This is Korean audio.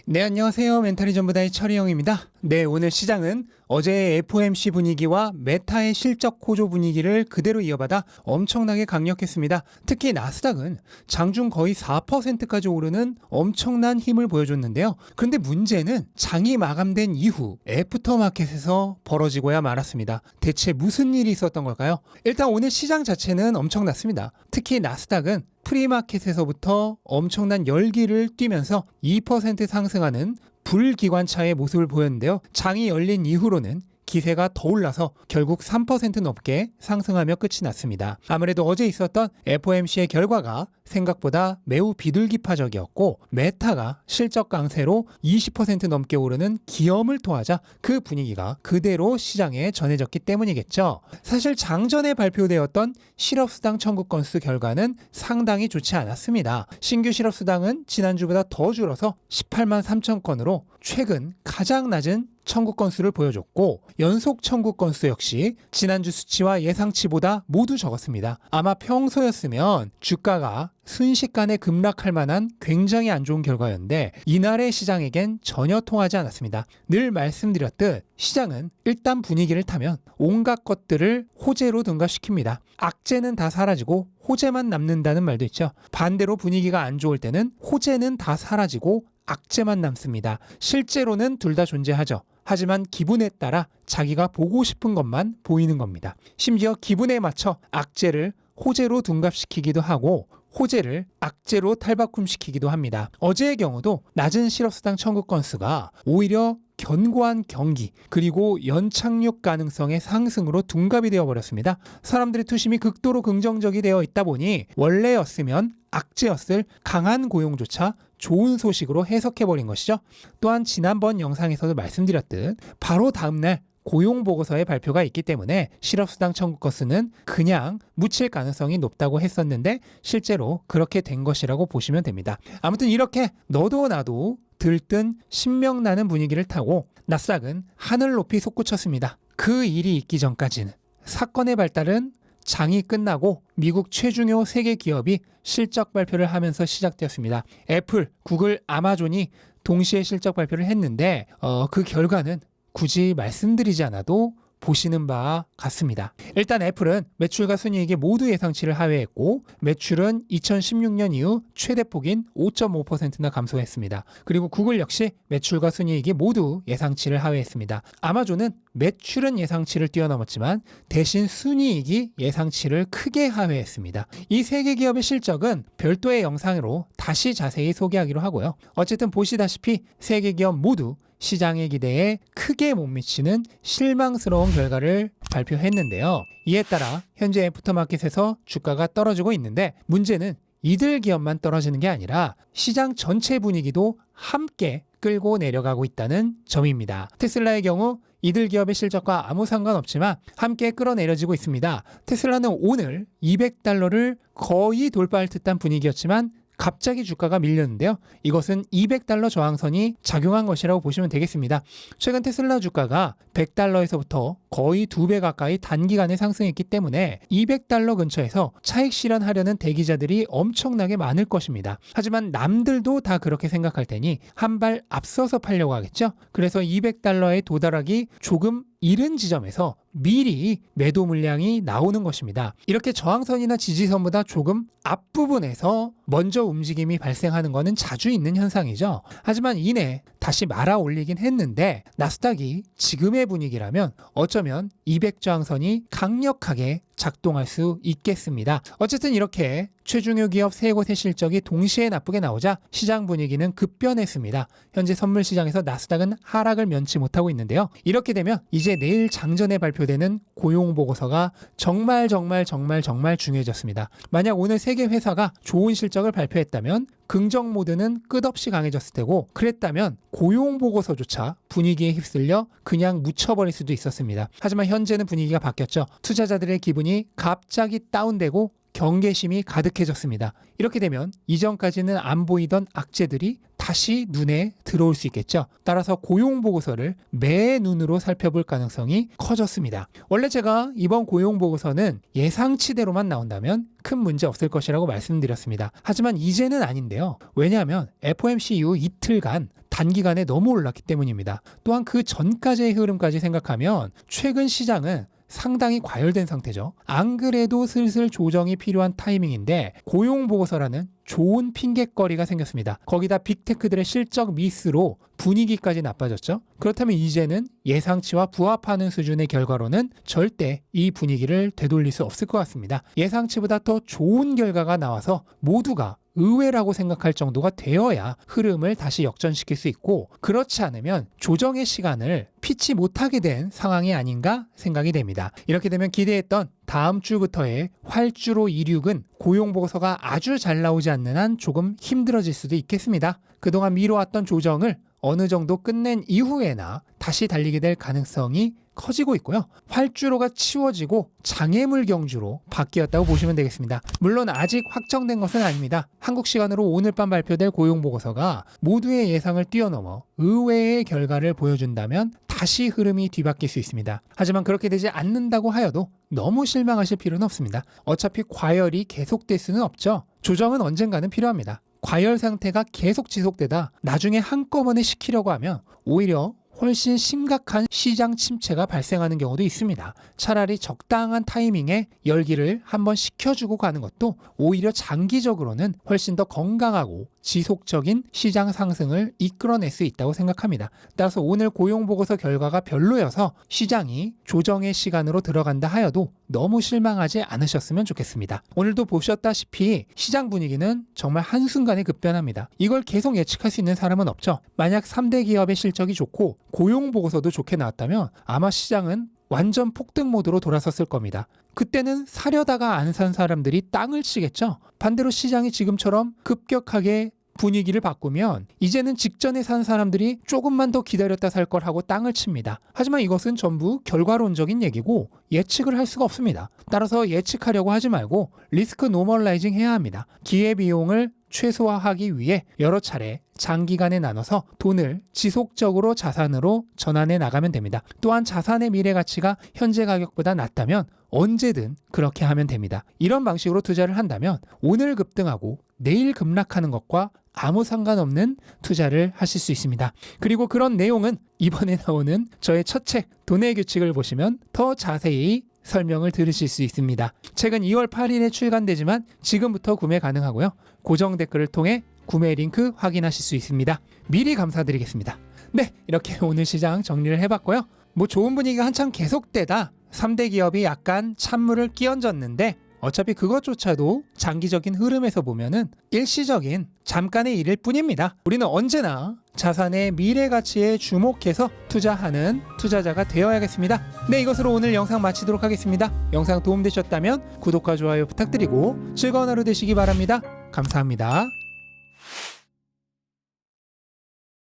네, 안녕하세요. 멘탈이 전부다의 철이형입니다. 네, 오늘 시장은 어제의 FOMC 분위기와 메타의 실적 호조 분위기를 그대로 이어받아 엄청나게 강력했습니다. 특히 나스닥은 장중 거의 4%까지 오르는 엄청난 힘을 보여줬는데요. 그런데 문제는 장이 마감된 이후 애프터마켓에서 벌어지고야 말았습니다. 대체 무슨 일이 있었던 걸까요? 일단 오늘 시장 자체는 엄청났습니다. 특히 나스닥은 프리마켓에서부터 엄청난 열기를 띠면서 2% 상승하는 불기관차의 모습을 보였는데요. 장이 열린 이후로는 기세가 더 올라서 결국 3% 넘게 상승하며 끝이 났습니다. 아무래도 어제 있었던 FOMC의 결과가 생각보다 매우 비둘기파적이었고 메타가 실적 강세로 20% 넘게 오르는 기염을 토하자 그 분위기가 그대로 시장에 전해졌기 때문이겠죠. 사실 장전에 발표되었던 실업수당 청구 건수 결과는 상당히 좋지 않았습니다. 신규 실업수당은 지난주보다 더 줄어서 18만 3천 건으로 최근 가장 낮은 청구 건수를 보여줬고 연속 청구 건수 역시 지난주 수치와 예상치보다 모두 적었습니다. 아마 평소였으면 주가가 순식간에 급락할 만한 굉장히 안 좋은 결과였는데 이날의 시장에겐 전혀 통하지 않았습니다. 늘 말씀드렸듯 시장은 일단 분위기를 타면 온갖 것들을 호재로 둔갑시킵니다. 악재는 다 사라지고 호재만 남는다는 말도 있죠. 반대로 분위기가 안 좋을 때는 호재는 다 사라지고 악재만 남습니다. 실제로는 둘 다 존재하죠. 하지만 기분에 따라 자기가 보고 싶은 것만 보이는 겁니다. 심지어 기분에 맞춰 악재를 호재로 둔갑시키기도 하고 호재를 악재로 탈바꿈시키기도 합니다. 어제의 경우도 낮은 실업수당 청구 건수가 오히려 견고한 경기 그리고 연착륙 가능성의 상승으로 둔갑이 되어버렸습니다. 사람들의 투심이 극도로 긍정적이 되어 있다 보니 원래였으면 악재였을 강한 고용조차 좋은 소식으로 해석해버린 것이죠. 또한 지난번 영상에서도 말씀드렸듯 바로 다음날 고용보고서의 발표가 있기 때문에 실업수당 청구 건수는 그냥 묻힐 가능성이 높다고 했었는데 실제로 그렇게 된 것이라고 보시면 됩니다. 아무튼 이렇게 너도 나도 들뜬 신명나는 분위기를 타고 나스닥은 하늘 높이 솟구쳤습니다. 그 일이 있기 전까지는 사건의 발달은 장이 끝나고 미국 최중요 세계 기업이 실적 발표를 하면서 시작되었습니다. 애플, 구글, 아마존이 동시에 실적 발표를 했는데 그 결과는 굳이 말씀드리지 않아도 보시는 바와 같습니다. 일단 애플은 매출과 순이익이 모두 예상치를 하회했고 매출은 2016년 이후 최대폭인 5.5%나 감소했습니다. 그리고 구글 역시 매출과 순이익이 모두 예상치를 하회했습니다. 아마존은 매출은 예상치를 뛰어넘었지만 대신 순이익이 예상치를 크게 하회했습니다. 이 세 개 기업의 실적은 별도의 영상으로 다시 자세히 소개하기로 하고요. 어쨌든 보시다시피 세 개 기업 모두 시장의 기대에 크게 못 미치는 실망스러운 결과를 발표했는데요. 이에 따라 현재 애프터마켓에서 주가가 떨어지고 있는데 문제는 이들 기업만 떨어지는 게 아니라 시장 전체 분위기도 함께 끌고 내려가고 있다는 점입니다. 테슬라의 경우 이들 기업의 실적과 아무 상관없지만 함께 끌어내려지고 있습니다. 테슬라는 오늘 $200를 거의 돌파할 듯한 분위기였지만 갑자기 주가가 밀렸는데요. 이것은 $200 저항선이 작용한 것이라고 보시면 되겠습니다. 최근 테슬라 주가가 $100에서부터 거의 2배 가까이 단기간에 상승했기 때문에 $200 근처에서 차익 실현하려는 대기자들이 엄청나게 많을 것입니다. 하지만 남들도 다 그렇게 생각할 테니 한 발 앞서서 팔려고 하겠죠. 그래서 $200에 도달하기 조금 이른 지점에서 미리 매도 물량이 나오는 것입니다. 이렇게 저항선이나 지지선보다 조금 앞부분에서 먼저 움직임이 발생하는 것은 자주 있는 현상이죠. 하지만 이내 다시 말아 올리긴 했는데 나스닥이 지금의 분위기라면 어쩌면 200 저항선이 강력하게 작동할 수 있겠습니다. 어쨌든 이렇게 최중요 기업 세 곳의 실적이 동시에 나쁘게 나오자 시장 분위기는 급변했습니다. 현재 선물 시장에서 나스닥은 하락을 면치 못하고 있는데요. 이렇게 되면 이제 내일 장전에 발표되는 고용 보고서가 정말 중요해졌습니다. 만약 오늘 세계 회사가 좋은 실적을 발표했다면 긍정 모드는 끝없이 강해졌을 테고 그랬다면 고용 보고서조차 분위기에 휩쓸려 그냥 묻혀버릴 수도 있었습니다. 하지만 현재는 분위기가 바뀌었죠. 투자자들의 기분이 갑자기 다운되고 경계심이 가득해졌습니다. 이렇게 되면 이전까지는 안 보이던 악재들이 다시 눈에 들어올 수 있겠죠. 따라서 고용보고서를 매 눈으로 살펴볼 가능성이 커졌습니다. 원래 제가 이번 고용보고서는 예상치대로만 나온다면 큰 문제 없을 것이라고 말씀드렸습니다. 하지만 이제는 아닌데요. 왜냐하면 FOMC 이후 이틀간 단기간에 너무 올랐기 때문입니다. 또한 그 전까지의 흐름까지 생각하면 최근 시장은 상당히 과열된 상태죠. 안 그래도 슬슬 조정이 필요한 타이밍인데 고용보고서라는 좋은 핑곗거리가 생겼습니다. 거기다 빅테크들의 실적 미스로 분위기까지 나빠졌죠. 그렇다면 이제는 예상치와 부합하는 수준의 결과로는 절대 이 분위기를 되돌릴 수 없을 것 같습니다. 예상치보다 더 좋은 결과가 나와서 모두가 의외라고 생각할 정도가 되어야 흐름을 다시 역전시킬 수 있고, 그렇지 않으면 조정의 시간을 피치 못하게 된 상황이 아닌가 생각이 됩니다. 이렇게 되면 기대했던 다음 주부터의 활주로 이륙은 고용보고서가 아주 잘 나오지 않는 한 조금 힘들어질 수도 있겠습니다. 그동안 미뤄왔던 조정을 어느 정도 끝낸 이후에나 다시 달리게 될 가능성이 커지고 있고요. 활주로가 치워지고 장애물 경주로 바뀌었다고 보시면 되겠습니다. 물론 아직 확정된 것은 아닙니다. 한국 시간으로 오늘 밤 발표될 고용보고서가 모두의 예상을 뛰어넘어 의외의 결과를 보여준다면 다시 흐름이 뒤바뀔 수 있습니다. 하지만 그렇게 되지 않는다고 하여도 너무 실망하실 필요는 없습니다. 어차피 과열이 계속될 수는 없죠. 조정은 언젠가는 필요합니다. 과열 상태가 계속 지속되다 나중에 한꺼번에 시키려고 하면 오히려 훨씬 심각한 시장 침체가 발생하는 경우도 있습니다. 차라리 적당한 타이밍에 열기를 한번 식혀주고 가는 것도 오히려 장기적으로는 훨씬 더 건강하고 지속적인 시장 상승을 이끌어낼 수 있다고 생각합니다. 따라서 오늘 고용보고서 결과가 별로여서 시장이 조정의 시간으로 들어간다 하여도 너무 실망하지 않으셨으면 좋겠습니다. 오늘도 보셨다시피 시장 분위기는 정말 한순간에 급변합니다. 이걸 계속 예측할 수 있는 사람은 없죠. 만약 3대 기업의 실적이 좋고 고용보고서도 좋게 나왔다면 아마 시장은 완전 폭등 모드로 돌아섰을 겁니다. 그때는 사려다가 안 산 사람들이 땅을 치겠죠. 반대로 시장이 지금처럼 급격하게 분위기를 바꾸면 이제는 직전에 산 사람들이 조금만 더 기다렸다 살 걸 하고 땅을 칩니다. 하지만 이것은 전부 결과론적인 얘기고 예측을 할 수가 없습니다. 따라서 예측하려고 하지 말고 리스크 노멀라이징 해야 합니다. 기회비용을 최소화하기 위해 여러 차례 장기간에 나눠서 돈을 지속적으로 자산으로 전환해 나가면 됩니다. 또한 자산의 미래 가치가 현재 가격보다 낮다면 언제든 그렇게 하면 됩니다. 이런 방식으로 투자를 한다면 오늘 급등하고 내일 급락하는 것과 아무 상관없는 투자를 하실 수 있습니다. 그리고 그런 내용은 이번에 나오는 저의 첫 책 돈의 규칙을 보시면 더 자세히 설명을 들으실 수 있습니다. 책은 2월 8일에 출간되지만 지금부터 구매 가능하고요. 고정 댓글을 통해 구매 링크 확인하실 수 있습니다. 미리 감사드리겠습니다. 네, 이렇게 오늘 시장 정리를 해봤고요. 좋은 분위기가 한참 계속되다 3대 기업이 약간 찬물을 끼얹었는데 어차피 그것조차도 장기적인 흐름에서 보면은 일시적인 잠깐의 일일 뿐입니다. 우리는 언제나 자산의 미래 가치에 주목해서 투자하는 투자자가 되어야겠습니다. 네, 이것으로 오늘 영상 마치도록 하겠습니다. 영상 도움되셨다면 구독과 좋아요 부탁드리고 즐거운 하루 되시기 바랍니다. 감사합니다.